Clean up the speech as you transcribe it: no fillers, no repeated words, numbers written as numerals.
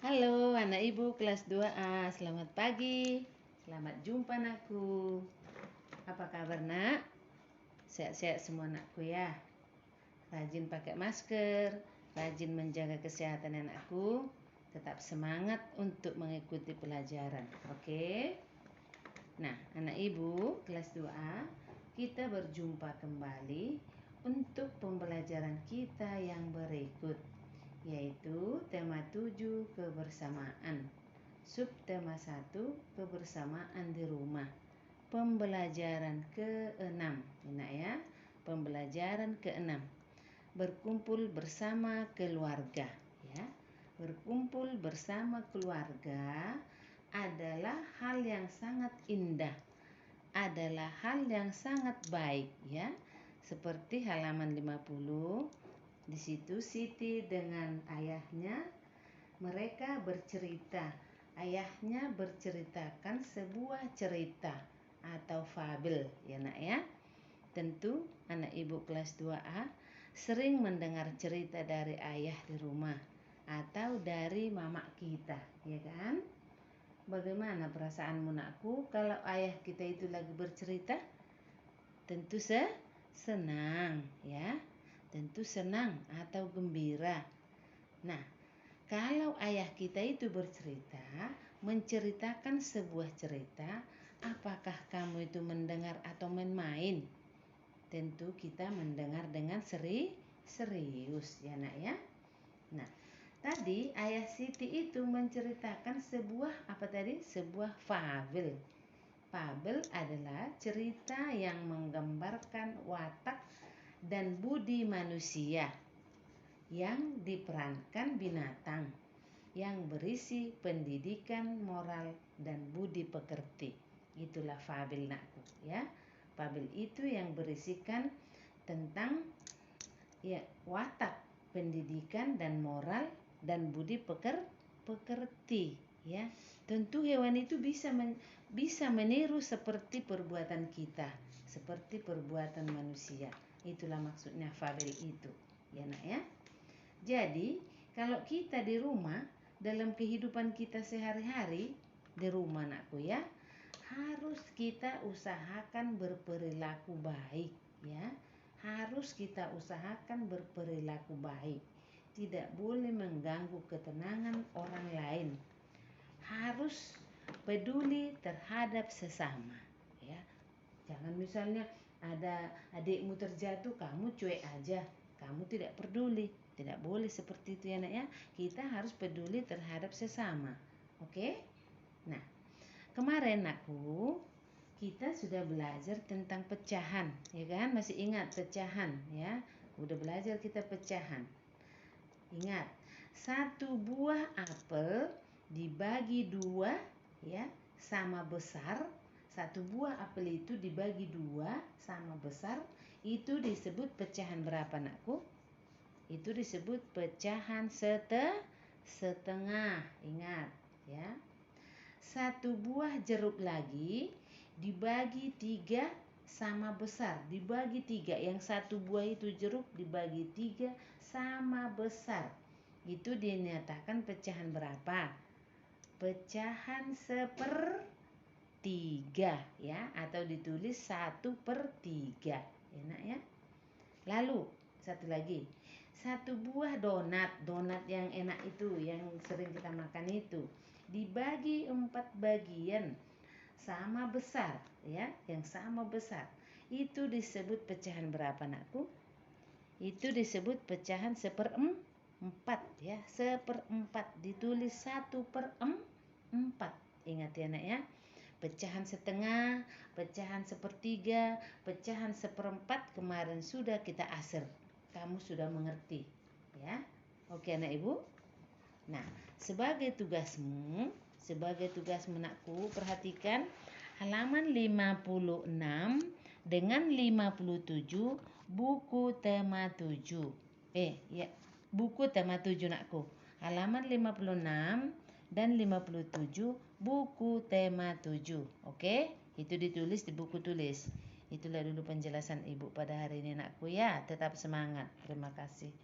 Halo anak ibu kelas 2A, selamat pagi. Selamat jumpa anakku. Apa kabar nak? Sehat-sehat semua anakku ya. Rajin pakai masker, rajin menjaga kesehatan anakku. Tetap semangat untuk mengikuti pelajaran, oke? Nah anak ibu kelas 2A, kita berjumpa kembali untuk pembelajaran kita yang berikut, yaitu tema 7 kebersamaan, subtema 1 kebersamaan di rumah, pembelajaran ke-6 ya, pembelajaran ke-6 berkumpul bersama keluarga ya. Berkumpul bersama keluarga adalah hal yang sangat indah, adalah hal yang sangat baik ya. Seperti halaman 50, di situ Siti dengan ayahnya mereka bercerita. Ayahnya berceritakan sebuah cerita atau fabel ya nak ya. Tentu anak ibu kelas 2A sering mendengar cerita dari ayah di rumah atau dari mama kita, ya kan? Bagaimana perasaanmu nakku kalau ayah kita itu lagi bercerita? Tentu senang ya. Tentu senang atau gembira. Nah, kalau ayah kita itu bercerita, menceritakan sebuah cerita, apakah kamu itu mendengar atau main-main? Tentu kita mendengar dengan serius ya nak ya. Nah, tadi ayah Siti itu menceritakan sebuah sebuah fabel. Fabel adalah cerita yang menggambarkan watak dan budi manusia yang diperankan binatang yang berisi pendidikan moral dan budi pekerti. Itulah fabel nakku ya. Fabel itu yang berisikan tentang ya watak, pendidikan dan moral dan budi pekerti ya. Tentu hewan itu bisa meniru seperti perbuatan kita, seperti perbuatan manusia. Itulah maksudnya fabel itu ya nak ya. Jadi kalau kita di rumah, dalam kehidupan kita sehari-hari di rumah nakku ya, harus kita usahakan berperilaku baik ya. Harus kita usahakan berperilaku baik. Tidak boleh mengganggu ketenangan orang lain. Harus peduli terhadap sesama ya. Jangan misalnya ada adikmu terjatuh, kamu cuek aja, kamu tidak peduli. Tidak boleh seperti itu ya nak ya. Kita harus peduli terhadap sesama. Oke? Nah, kemarin aku kita sudah belajar tentang pecahan, ya kan? Masih ingat pecahan ya? Udah belajar kita pecahan. Ingat, satu buah apel dibagi 2 ya, sama besar. Satu buah apel itu dibagi 2 sama besar, itu disebut pecahan berapa nakku? Itu disebut pecahan setengah. Ingat ya. Satu buah jeruk lagi dibagi 3 sama besar. Dibagi 3. Yang satu buah itu jeruk dibagi 3 sama besar. Itu dinyatakan pecahan berapa? Pecahan 1/3 ya. Atau ditulis 1/3 ya nak ya. Lalu satu lagi, satu buah donat yang enak itu, yang sering kita makan itu, dibagi 4 bagian sama besar ya, yang sama besar. Itu disebut pecahan berapa nakku? Itu disebut pecahan 1/4 ya, 1/4 ditulis 1/4. Ingat ya nak ya. Pecahan setengah, pecahan 1/3, pecahan 1/4 kemarin sudah kita asar. Kamu sudah mengerti ya. Oke anak ibu. Nah, sebagai tugasmu nakku, perhatikan halaman 56 dengan 57 buku tema 7. Buku tema 7 nakku. Halaman 56 dan 57 buku tema 7. Oke? Itu ditulis di buku tulis. Itulah dulu penjelasan ibu pada hari ini nakku ya. Tetap semangat. Terima kasih.